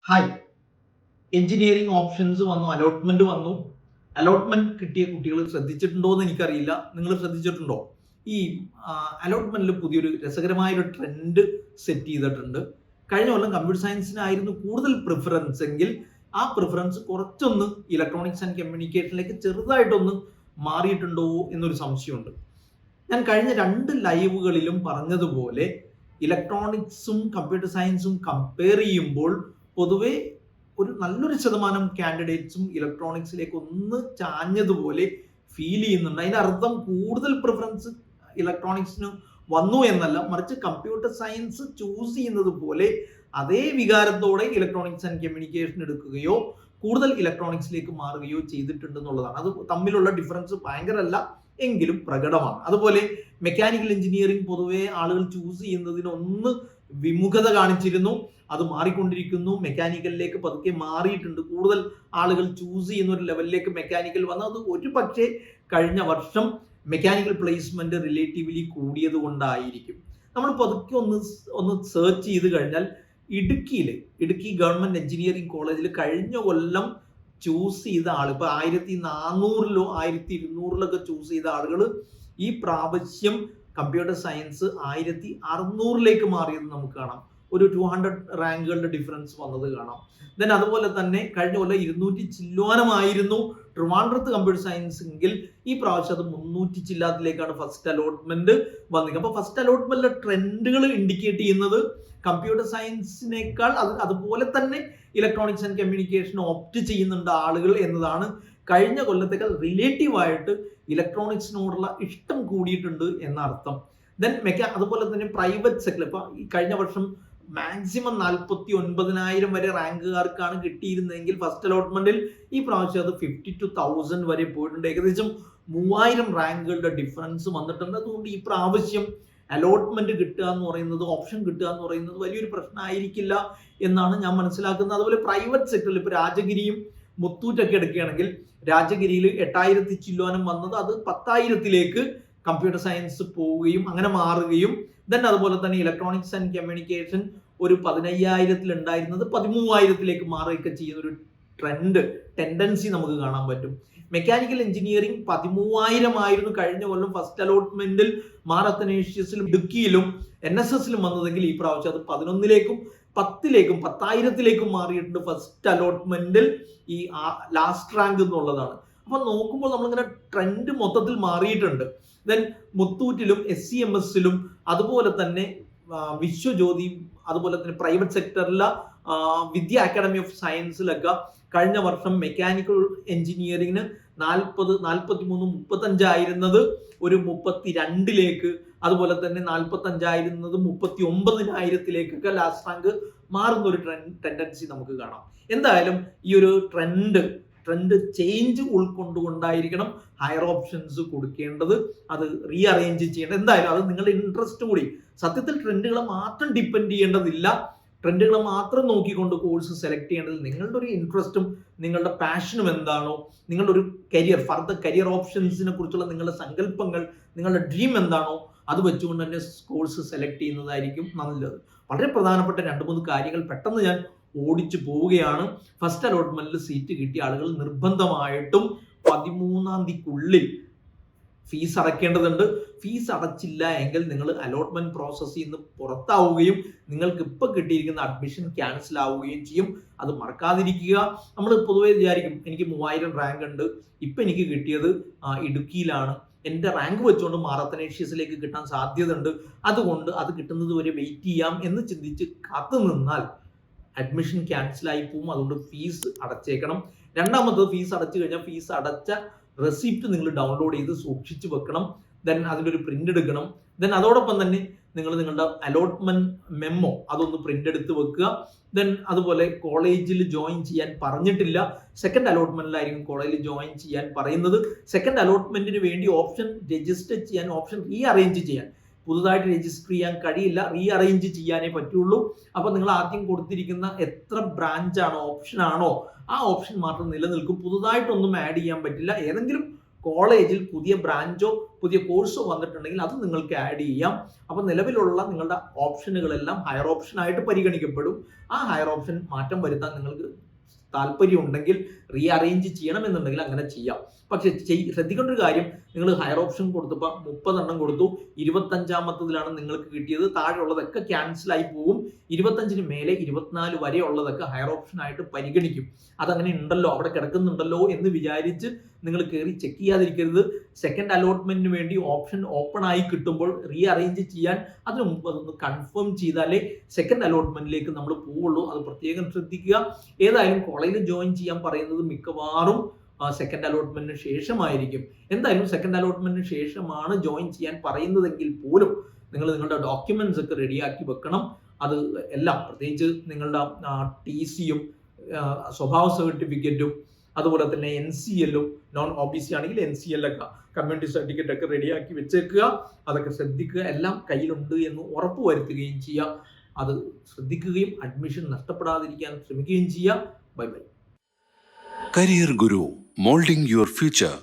Hi. Engineering options വന്നു, allotment വന്നു. Allotment കിട്ടിയ കുട്ടികൾ ശ്രദ്ധിച്ചിട്ടുണ്ടോ എന്ന് എനിക്കറിയില്ല. നിങ്ങൾ ശ്രദ്ധിച്ചിട്ടുണ്ടോ? ഈ അലോട്ട്മെന്റിൽ പുതിയൊരു രസകരമായ ഒരു ട്രെൻഡ് സെറ്റ് ചെയ്തിട്ടുണ്ട്. കഴിഞ്ഞ കൊല്ലം കമ്പ്യൂട്ടർ സയൻസിനായിരുന്നു കൂടുതൽ പ്രിഫറൻസ് എങ്കിൽ ആ പ്രിഫറൻസ് കുറച്ചൊന്ന് ഇലക്ട്രോണിക്സ് ആൻഡ് കമ്മ്യൂണിക്കേഷനിലേക്ക് ചെറുതായിട്ടൊന്ന് മാറിയിട്ടുണ്ടോ എന്നൊരു സംശയമുണ്ട്. ഞാൻ കഴിഞ്ഞ 2 ലൈവുകളിലും പറഞ്ഞതുപോലെ ഇലക്ട്രോണിക്സും കമ്പ്യൂട്ടർ സയൻസും കമ്പയർ ചെയ്യുമ്പോൾ പൊതുവെ ഒരു നല്ലൊരു ശതമാനം കാൻഡിഡേറ്റ്സും ഇലക്ട്രോണിക്സിലേക്ക് ഒന്ന് ചാഞ്ഞതുപോലെ ഫീൽ ചെയ്യുന്നുണ്ട്. അതിന്റെ അർത്ഥം കൂടുതൽ പ്രിഫറൻസ് ഇലക്ട്രോണിക്സിന് വന്നു എന്നല്ല, മറിച്ച് കമ്പ്യൂട്ടർ സയൻസ് ചൂസ് ചെയ്യുന്നത് പോലെ അതേ വികാരത്തോടെ ഇലക്ട്രോണിക്സ് ആൻഡ് കമ്മ്യൂണിക്കേഷൻ എടുക്കുകയോ കൂടുതൽ ഇലക്ട്രോണിക്സിലേക്ക് മാറുകയോ ചെയ്തിട്ടുണ്ട് എന്നുള്ളതാണ്. അത് തമ്മിലുള്ള ഡിഫറൻസ് ഭയങ്കരമല്ല എങ്കിലും പ്രകടമാണ്. അതുപോലെ മെക്കാനിക്കൽ എഞ്ചിനീയറിംഗ് പൊതുവെ ആളുകൾ ചൂസ് ചെയ്യുന്നതിന് ഒന്ന് വിമുഖത കാണിച്ചിരുന്നു. അത് മാറിക്കൊണ്ടിരിക്കുന്നു. മെക്കാനിക്കലിലേക്ക് പതുക്കെ മാറിയിട്ടുണ്ട്. കൂടുതൽ ആളുകൾ ചൂസ് ചെയ്യുന്ന ഒരു ലെവലിലേക്ക് മെക്കാനിക്കൽ വന്നത് അത് ഒരു പക്ഷേ കഴിഞ്ഞ വർഷം മെക്കാനിക്കൽ പ്ലേസ്മെന്റ് റിലേറ്റീവ്ലി കൂടിയത് കൊണ്ടായിരിക്കും. നമ്മൾ പതുക്കെ ഒന്ന് സെർച്ച് ചെയ്ത് കഴിഞ്ഞാൽ ഇടുക്കി ഗവൺമെന്റ് എഞ്ചിനീയറിംഗ് കോളേജിൽ കഴിഞ്ഞ കൊല്ലം ചൂസ് ചെയ്ത ആൾ ഇപ്പൊ 1400-ലോ 1200-ലൊക്കെ ചൂസ് ചെയ്ത ആളുകൾ ഈ പ്രാവശ്യം കമ്പ്യൂട്ടർ സയൻസ് 1600-ലേക്ക് മാറിയത് നമുക്ക് കാണാം. ഒരു 200 റാങ്കുകളുടെ ഡിഫറൻസ് വന്നത് കാണാം. ദെൻ അതുപോലെ തന്നെ കഴിഞ്ഞ കൊല്ലം 200 ചില്ലുവാനമായിരുന്നു ട്രിവാൻഡ്രത്ത് കമ്പ്യൂട്ടർ സയൻസ് എങ്കിൽ ഈ പ്രാവശ്യം അത് 300 ചില്ലാത്തിലേക്കാണ് ഫസ്റ്റ് അലോട്ട്മെന്റ് വന്നത്. അപ്പൊ ഫസ്റ്റ് അലോട്ട്മെന്റിലെ ട്രെൻഡുകൾ ഇൻഡിക്കേറ്റ് ചെയ്യുന്നത് കമ്പ്യൂട്ടർ സയൻസിനേക്കാൾ അതുപോലെ തന്നെ ഇലക്ട്രോണിക്സ് ആൻഡ് കമ്മ്യൂണിക്കേഷൻ ഓപ്റ്റ് ചെയ്യുന്നുണ്ട് ആളുകൾ എന്നതാണ്. കഴിഞ്ഞ കൊല്ലത്തേക്കാൾ റിലേറ്റീവ് ആയിട്ട് ഇലക്ട്രോണിക്സിനോടുള്ള ഇഷ്ടം കൂടിയിട്ടുണ്ട് എന്നർത്ഥം. ദെൻ അതുപോലെ തന്നെ പ്രൈവറ്റ് സെക്ടർ ഇപ്പൊ ഈ കഴിഞ്ഞ വർഷം മാക്സിമം 49,000 വരെ റാങ്കുകാർക്കാണ് കിട്ടിയിരുന്നെങ്കിൽ ഫസ്റ്റ് അലോട്ട്മെന്റിൽ ഈ പ്രാവശ്യം അത് 52,000 വരെ പോയിട്ടുണ്ട്. ഏകദേശം 3000 റാങ്കുകളുടെ ഡിഫറൻസ് വന്നിട്ടുണ്ട്. അതുകൊണ്ട് ഈ പ്രാവശ്യം അലോട്ട്മെന്റ് കിട്ടുക എന്ന് പറയുന്നത്, ഓപ്ഷൻ കിട്ടുക എന്ന് പറയുന്നത് വലിയൊരു പ്രശ്നമായിരിക്കില്ല എന്നാണ് ഞാൻ മനസ്സിലാക്കുന്നത്. അതുപോലെ പ്രൈവറ്റ് സെക്ടറിൽ ഇപ്പൊ രാജഗിരിയും മുത്തൂറ്റൊക്കെ എടുക്കുകയാണെങ്കിൽ രാജഗിരിയിൽ 8000 ചില്ലുവാനം വന്നത് അത് 10,000-ലേക്ക് കമ്പ്യൂട്ടർ സയൻസ് പോവുകയും അങ്ങനെ മാറുകയും ദെൻ അതുപോലെ തന്നെ ഇലക്ട്രോണിക്സ് ആൻഡ് കമ്മ്യൂണിക്കേഷൻ ഒരു 15,000-ൽ ഉണ്ടായിരുന്നത് 13,000-ലേക്ക് മാറുകയൊക്കെ ചെയ്യുന്ന ഒരു ടെൻഡൻസി നമുക്ക് കാണാൻ പറ്റും. മെക്കാനിക്കൽ എഞ്ചിനീയറിംഗ് 13,000 ആയിരുന്നു കഴിഞ്ഞ കൊല്ലം ഫസ്റ്റ് അലോട്ട്മെന്റിൽ മാറത്തനേഷ്യസിലും ഇടുക്കിയിലും NSSലും വന്നതെങ്കിൽ ഈ പ്രാവശ്യം അത് 11-ലേക്കും 10-ലേക്കും 10,000-ലേക്കും മാറിയിട്ടുണ്ട് ഫസ്റ്റ് അലോട്ട്മെന്റിൽ ഈ ലാസ്റ്റ് റാങ്ക് എന്നുള്ളതാണ്. അപ്പൊ നോക്കുമ്പോൾ നമ്മളിങ്ങനെ ട്രെൻഡ് മൊത്തത്തിൽ മാറിയിട്ടുണ്ട്. ദെൻ മുത്തൂറ്റിലും SCMSലും അതുപോലെ തന്നെ വിശ്വജ്യോതി അതുപോലെ തന്നെ പ്രൈവറ്റ് സെക്ടറിലെ വിദ്യ അക്കാഡമി ഓഫ് സയൻസിലൊക്കെ കഴിഞ്ഞ വർഷം മെക്കാനിക്കൽ എഞ്ചിനീയറിംഗിന് 40, 43, 35 ആയിരുന്നത് ഒരു 32-ലേക്ക്, അതുപോലെ തന്നെ 45 ആയിരുന്നത് 39,000-ലേക്കൊക്കെ ലാസ്റ്റ് റാങ്ക് മാറുന്ന ഒരു ടെൻഡൻസി നമുക്ക് കാണാം. എന്തായാലും ഈ ഒരു ട്രെൻഡ് ചേഞ്ച് ഉൾക്കൊണ്ടുകൊണ്ടായിരിക്കണം ഹയർ ഓപ്ഷൻസ് കൊടുക്കേണ്ടത്, അത് റീഅറേഞ്ച് ചെയ്യേണ്ടത്. എന്തായാലും അത് നിങ്ങളുടെ ഇൻട്രസ്റ്റ് കൂടി. സത്യത്തിൽ ട്രെൻഡുകളെ മാത്രം ഡിപ്പെൻഡ് ചെയ്യേണ്ടതില്ല. ട്രെൻഡുകളെ മാത്രം നോക്കിക്കൊണ്ട് കോഴ്സ് സെലക്ട് ചെയ്യേണ്ടത് നിങ്ങളുടെ ഒരു ഇൻട്രസ്റ്റും നിങ്ങളുടെ പാഷനും എന്താണോ, നിങ്ങളുടെ ഒരു ഫർദർ കരിയർ ഓപ്ഷൻസിനെ കുറിച്ചുള്ള നിങ്ങളുടെ സങ്കല്പങ്ങൾ, നിങ്ങളുടെ ഡ്രീം എന്താണോ അത് വെച്ചുകൊണ്ട് തന്നെ കോഴ്സ് സെലക്ട് ചെയ്യുന്നതായിരിക്കും നല്ലത്. വളരെ പ്രധാനപ്പെട്ട 2-3 കാര്യങ്ങൾ പെട്ടെന്ന് ഞാൻ ഓടിച്ചു പോവുകയാണ്. ഫസ്റ്റ് അലോട്ട്മെന്റിൽ സീറ്റ് കിട്ടിയ ആളുകൾ നിർബന്ധമായിട്ടും 13-ാം തീയതിക്കുള്ളിൽ ഫീസ് അടയ്ക്കേണ്ടതുണ്ട്. ഫീസ് അടച്ചില്ല എങ്കിൽ നിങ്ങൾ അലോട്ട്മെന്റ് പ്രോസസ്സിൽ നിന്ന് പുറത്താവുകയും നിങ്ങൾക്ക് ഇപ്പൊ കിട്ടിയിരിക്കുന്ന അഡ്മിഷൻ ക്യാൻസൽ ആവുകയും ചെയ്യും. അത് മറക്കാതിരിക്കുക. നമ്മൾ പൊതുവെ വിചാരിക്കും എനിക്ക് 3000 റാങ്ക് ഉണ്ട്, ഇപ്പൊ എനിക്ക് കിട്ടിയത് ഇടുക്കിയിലാണ്, എന്റെ റാങ്ക് വെച്ചുകൊണ്ട് മാറത്തനേഷ്യസിലേക്ക് കിട്ടാൻ സാധ്യത ഉണ്ട്, അതുകൊണ്ട് അത് കിട്ടുന്നത് വരെ വെയിറ്റ് ചെയ്യാം എന്ന് ചിന്തിച്ച് കാത്തു നിന്നാൽ അഡ്മിഷൻ ക്യാൻസൽ ആയി പോവും. അതുകൊണ്ട് ഫീസ് അടച്ചേക്കണം. രണ്ടാമത്തത്, ഫീസ് അടച്ചു കഴിഞ്ഞാൽ ഫീസ് അടച്ച റെസിപ്റ്റ് നിങ്ങൾ ഡൗൺലോഡ് ചെയ്ത് സൂക്ഷിച്ചു വെക്കണം. ദെൻ അതിൻ്റെ ഒരു പ്രിന്റ് എടുക്കണം. ദെൻ അതോടൊപ്പം തന്നെ നിങ്ങൾ നിങ്ങളുടെ അലോട്ട്മെന്റ് മെമ്മോ അതൊന്ന് പ്രിന്റ് എടുത്ത് വെക്കുക. ദെൻ അതുപോലെ കോളേജിൽ ജോയിൻ ചെയ്യാൻ പറഞ്ഞിട്ടില്ല, സെക്കൻഡ് അലോട്ട്മെന്റിലായിരിക്കും കോളേജിൽ ജോയിൻ ചെയ്യാൻ പറയുന്നത്. സെക്കൻഡ് അലോട്ട്മെന്റിന് വേണ്ടി ഓപ്ഷൻ രജിസ്റ്റർ ചെയ്യാൻ, ഓപ്ഷൻ റീഅറേഞ്ച് ചെയ്യാൻ പുതുതായിട്ട് രജിസ്റ്റർ ചെയ്യാൻ കഴിയില്ല, റീഅറേഞ്ച് ചെയ്യാനേ പറ്റുള്ളൂ. അപ്പൊ നിങ്ങൾ ആദ്യം കൊടുത്തിരിക്കുന്ന എത്ര ബ്രാഞ്ച് ആണോ, ഓപ്ഷൻ ആണോ, ആ ഓപ്ഷൻ മാത്രം നിലനിൽക്കും. പുതുതായിട്ടൊന്നും ആഡ് ചെയ്യാൻ പറ്റില്ല. ഏതെങ്കിലും കോളേജിൽ പുതിയ ബ്രാഞ്ചോ പുതിയ കോഴ്സോ വന്നിട്ടുണ്ടെങ്കിൽ അത് നിങ്ങൾക്ക് ആഡ് ചെയ്യാം. അപ്പോൾ നിലവിലുള്ള നിങ്ങളുടെ ഓപ്ഷനുകളെല്ലാം ഹയർ ഓപ്ഷൻ ആയിട്ട് പരിഗണിക്കപ്പെടും. ആ ഹയർ ഓപ്ഷൻ മാറ്റം വരുത്താൻ നിങ്ങൾക്ക് താല്പര്യം ഉണ്ടെങ്കിൽ റീഅറേഞ്ച് ചെയ്യണമെന്നുണ്ടെങ്കിൽ അങ്ങനെ ചെയ്യാം. പക്ഷെ ശ്രദ്ധിക്കേണ്ട ഒരു കാര്യം, നിങ്ങൾ ഹയർ ഓപ്ഷൻ കൊടുത്തപ്പോൾ 30 എണ്ണം കൊടുത്തു, 25ാമത്തതിലാണ് നിങ്ങൾക്ക് കിട്ടിയത്. താഴെയുള്ളതൊക്കെ ക്യാൻസൽ ആയി പോകും. 25ന് മേലെ 24 വരെ ഉള്ളതൊക്കെ ഹയർ ഓപ്ഷൻ ആയിട്ട് പരിഗണിക്കും. അതങ്ങനെ ഉണ്ടല്ലോ, അവിടെ കിടക്കുന്നുണ്ടല്ലോ എന്ന് വിചാരിച്ച് നിങ്ങൾ കയറി ചെക്ക് ചെയ്യാതിരിക്കരുത്. സെക്കൻഡ് അലോട്ട്മെന്റിന് വേണ്ടി ഓപ്ഷൻ ഓപ്പൺ ആയി കിട്ടുമ്പോൾ റീഅറേഞ്ച് ചെയ്യാൻ അതിന് മുമ്പ് അതൊന്ന് കൺഫേം ചെയ്താലേ സെക്കൻഡ് അലോട്ട്മെന്റിലേക്ക് നമ്മൾ പോവുള്ളൂ. അത് പ്രത്യേകം ശ്രദ്ധിക്കുക. ഏതായാലും കോളേജിൽ ജോയിൻ ചെയ്യാൻ പറയുന്നത് മിക്കവാറും സെക്കൻഡ് അലോട്ട്മെന്റിന് ശേഷമായിരിക്കും. എന്തായാലും സെക്കൻഡ് അലോട്ട്മെന്റിന് ശേഷമാണ് ജോയിൻ ചെയ്യാൻ പറയുന്നതെങ്കിൽ പോലും നിങ്ങൾ നിങ്ങളുടെ ഡോക്യുമെന്റ്സ് ഒക്കെ റെഡിയാക്കി വെക്കണം. അത് എല്ലാം, പ്രത്യേകിച്ച് നിങ്ങളുടെ TC-യും സ്വഭാവ സർട്ടിഫിക്കറ്റും അതുപോലെ തന്നെ NCL-ഉം, നോൺ OBC ആണെങ്കിൽ NCL ഒക്കെ, കമ്മ്യൂണിറ്റി സർട്ടിഫിക്കറ്റ് ഒക്കെ റെഡിയാക്കി വെച്ചേക്കുക. അതൊക്കെ ശ്രദ്ധിക്കുക. എല്ലാം കയ്യിലുണ്ട് എന്ന് ഉറപ്പ് വരുത്തുകയും ചെയ്യുക. അത് ശ്രദ്ധിക്കുകയും അഡ്മിഷൻ നഷ്ടപ്പെടാതിരിക്കാൻ ശ്രമിക്കുകയും ചെയ്യുക. Bye bye. Career Guru, molding your future.